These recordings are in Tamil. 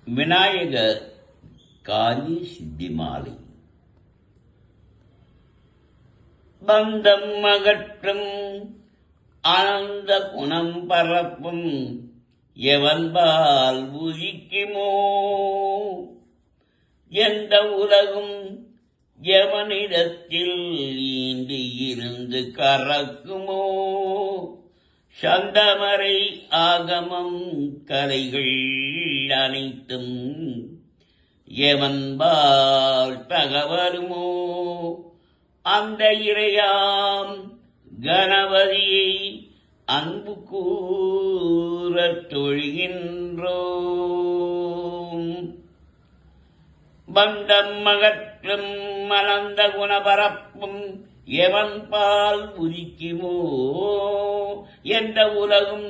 விநாயகர் காஞ்சி சித்தி மாலை. பந்தம் அகற்றும் ஆனந்த குணம் பரப்பும் எவன்பால் உதிக்குமோ, எந்த உலகும் எவனிடத்தில் ஈண்டு இருந்து கறக்குமோ, சந்தமரை ஆகமம் கலைகள் அனைத்தும் எவன்பால் தகவருமோ, அந்த இறையாம் கணபதியை அன்பு கூறத் தொழுகின்றோம். பந்தம் அகற்றும் மலர்ந்த குணபரப்பும் எவன்பால் உதிக்குமோ, எந்த உலகும்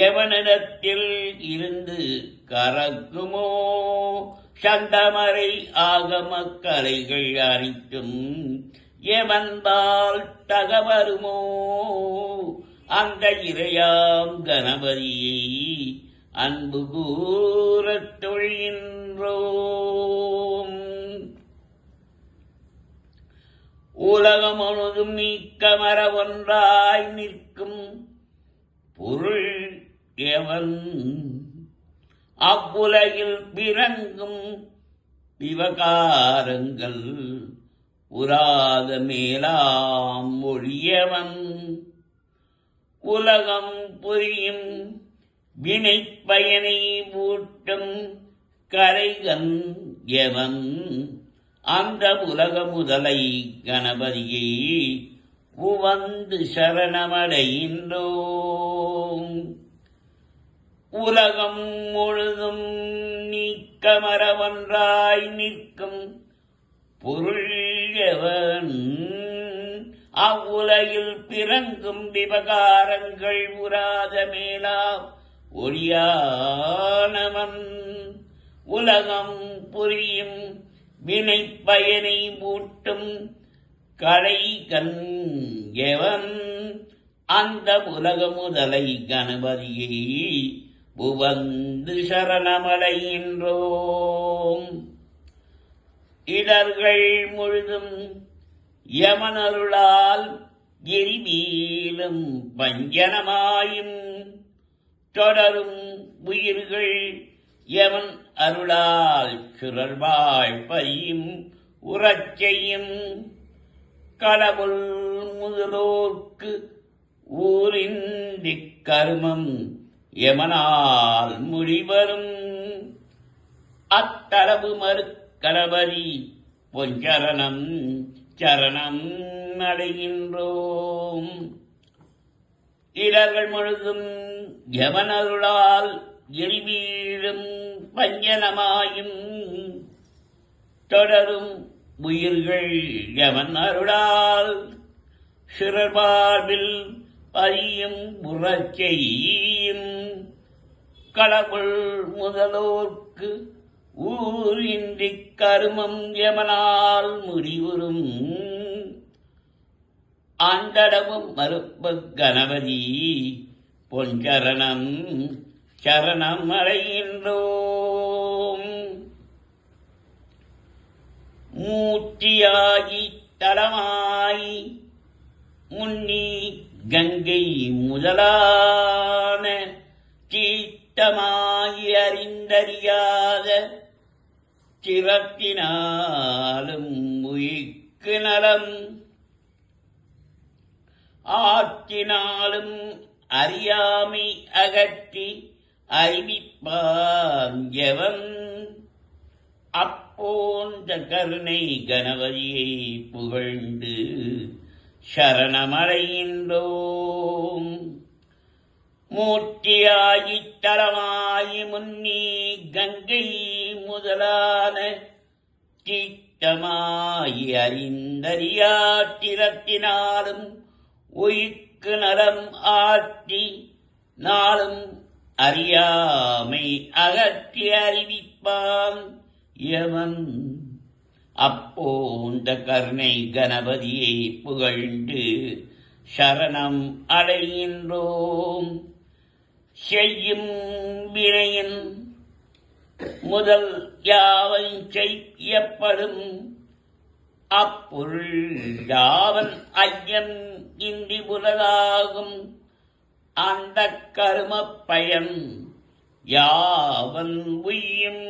எவனிடத்தில் இருந்து கறக்குமோ, சந்தமரை ஆகம கலைகள் அனைத்தும் எவன்பால் தகவருமோ, அந்த இறையாம் கணபதியை அன்பு கூறத் தொழுகின்றோம். உலகம் முழுதும் நீக்கமர ஒன்றாய் நிற்கும் பொருள் எவன், அவ்வுலகில் பிறங்கும் விவகாரங்கள் உராத மேலாம் மொழியவன், உலகம் புரியும் வினை பயனை ஊட்டும் கரைகன் எவன், அந்த உலக முதலை கணபதியை உவந்து சரணமடைகின்றோம். உலகம் முழுதும் நீக்கமர ஒன்றாய் நிற்கும் பொருள் எவன், அவ்வுலகில் பிறங்கும் விவகாரங்கள் உராத மேலா ஒளியானவன், உலகம் புரியும் வினை பயனை மூட்டும் கலைகன் எவன், அந்த உலக முதலை கணபதியை உவந்து சரணமடைகின்றோம். இடர்கள் முழுதும் யமனருளால் எரிமீளும் பஞ்சனமாயும் தொடரும் உயிர்கள் எவன் அருளால் சுரர்வாழ் பரியும் உறச்செய்யும், கடவுள் முதலோர்க்கு ஊரின்றி கருமம் எமனால் முடிவரும், அத்தளவு மறுக்கணபதி பொஞ்சரணம் சரணம் அடைகின்றோம். இடர்கள் முழுதும் எவனருளால் எரிவீழும் பஞ்சனமாயும் தொடரும் உயிர்கள் எவன் அருளால் சிறர்பார்பில் அறியும் உறச்செய்யும், கடவுள் முதலோர்க்கு ஊரின்றி கருமம் எமனால் முடிவுறும், ஆண்டடவும் மறுப்ப கணபதி பொஞ்சரணம் சரணம் அடைகின்றோம். மூர்த்தியாகி தலமாய் முன்னி கங்கை முதலான தீட்டமாய் அறிந்தறியாத சிறப்பினாலும் உயிர்க்கு நலம், ஆற்றினாலும் அறியாமை அகற்றி அறிவிப்பான் எவன், அப்போன்ற கருணை கணபதியை புகழ்ந்து சரணமடைகின்றோம். மூர்த்தியாகி தலமாயி முன்னி கங்கை முதலான தீட்டமாயி அறிந்தறியாட்டிரத்தினாலும் உயிர்க்கு நலம் ஆற்றி நாளும் அறியாமை அகற்றி அறிவிப்பான் எவன், அப்போந்த கருணை கணபதியை புகழ்ந்து சரணம் அடைகின்றோம். செய்யும் வினையின் முதல் யாவன் செய்யப்படும் அப்பொருள் யாவன் ஐயம் இன்றி புலதாகும் அந்த கருமப் பயன் யாவன் உய்யும்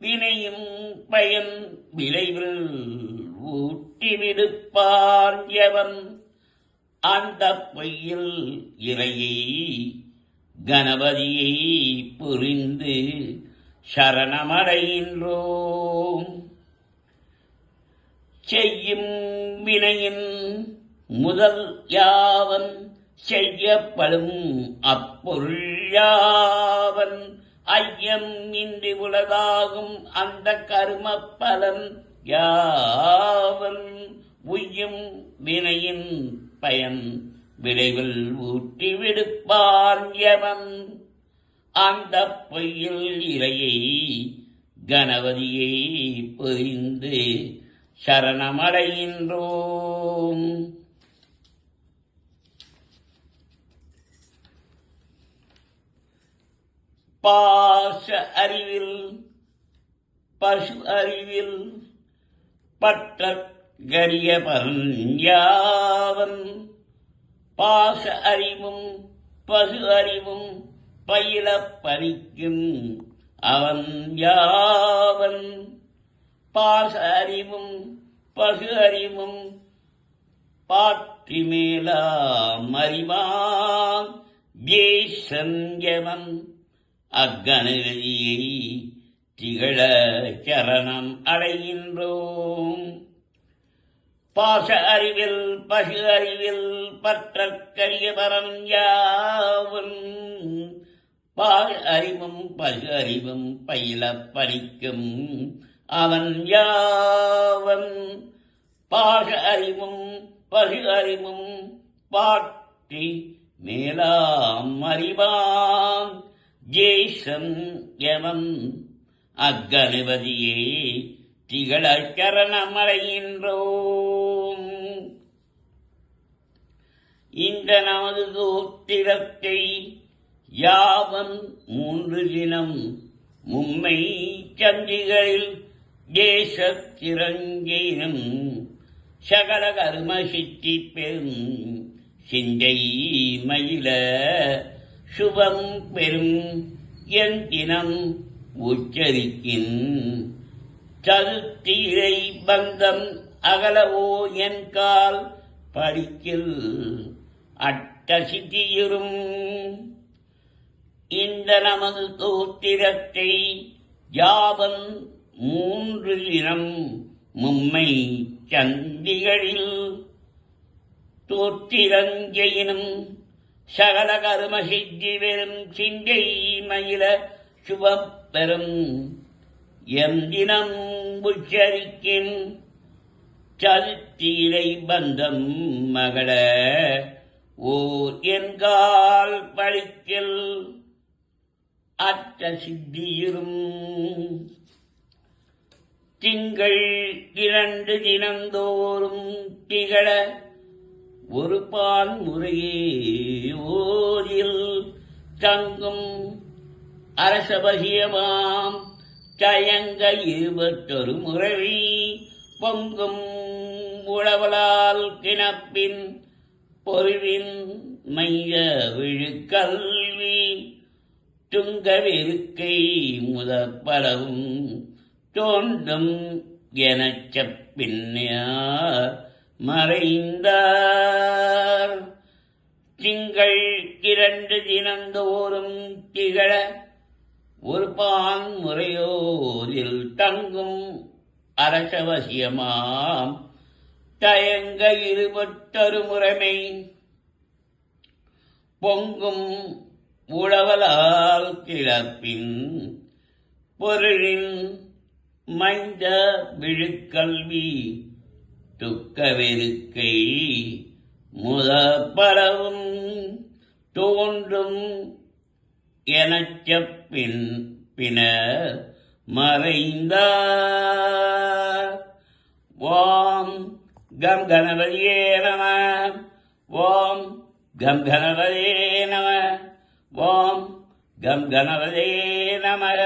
வினையும் பயன் விளைவில் ஊட்டிவிடுப்பான் எவன் அந்த பொய்யில் இறையை கணபதியை புரிந்து சரணமடைகின்றோம். செய்யும் வினையின் முதல் யாவன் செய்யப்படும் அப்பொருள் யாவன் ஐயம் இன்றி உலகாகும் அந்த கர்ம பலன் யாவன் உய்யும் வினையின் பயன் விளைவில் ஊட்டி விடுப்பான் எவன் அந்த பொய்யில் இறையை கணபதியை புரிந்து சரணமடைகின்றோம். பாச அறிவில் பசு அறிவில் பற்ற கரிய பரஞ்சாவன் பாச அறிவும் பசு அறிவும் பயில பறிக்கும் அவன் யாவன் பாச அறிவும் பசு அறிவும் பாற்றி மேலாம் அறிவான் தேசஞ்சவன் அக்கணவதியை திகழ சரணம் அடைகின்றோம். பாச அறிவில் பசு அறிவில் பற்றற்கரிய பரஞ்சாவன் பாச அறிவும் பசு அறிவும் பயில பறிக்கும் அவன் யாவன் பாச அறிவும் பசு அறிவும் பாற்றி மேலாம் அறிவான் ஜேசன் எவன் அக்கணபதியே திகழ சரணமடைகின்றோம். இந்த நமது தோத்திரத்தை யாவன் 3 தினம் மும்மை சந்திகளில் தேசத்திரங்கேனும் சகல கர்ம சித்தி பெறும் சிந்தை மயில சுபம் பெறும் என் தினம் உச்சரிக்கின் சதுர்த்திரை பந்தம் அகலவோ என் கால் படிக்கில் அட்டசித்தியுறும். இந்த நமது தோத்திரத்தை யாவன் 3 தினம் மும்மை சந்திகளில் தோத்திரஞ்செயினும் சகல கர்ம சித்தி பெறும் சிந்தை மயில சுபம் பெறும் எம் தினம் உச்சரிக்கின் சதுர்த்திரை பந்தம் மகள ஓர் என்கால் பழிக்கில் அற்ற சித்தியுறும். திங்கள் 2 தினந்தோறும் திகழ ஒரு பால் முறையே ஓரில் தங்கும் அரசபகியமாம் தயங்க 21 முறை பொங்கும் உழவலால் கிணப்பின் பொருவின் மைய விழுக்கல்வி துங்கவிருக்கை முதப்படவும் தோன்றும் எனச் செப்பின்னார் மறைந்தார். திங்கள் 2 தினந்தோறும் திகழ ஒரு பான் முறையோரில் தங்கும் அரசவசியமாம் தயங்க 21 முறைமை பொங்கும் உழவலால் கிளப்பின் பொருளின் மைந்த விழுக்கல்வி துக்கவெருக்கை முதப்படவும் தோன்றும் எனச் பின்னர் மறைந்தார். ஓம் கம் கணபதியே நம. ஓம் கம் கணபதியே நம. ஓம் கம் கணபதே நமக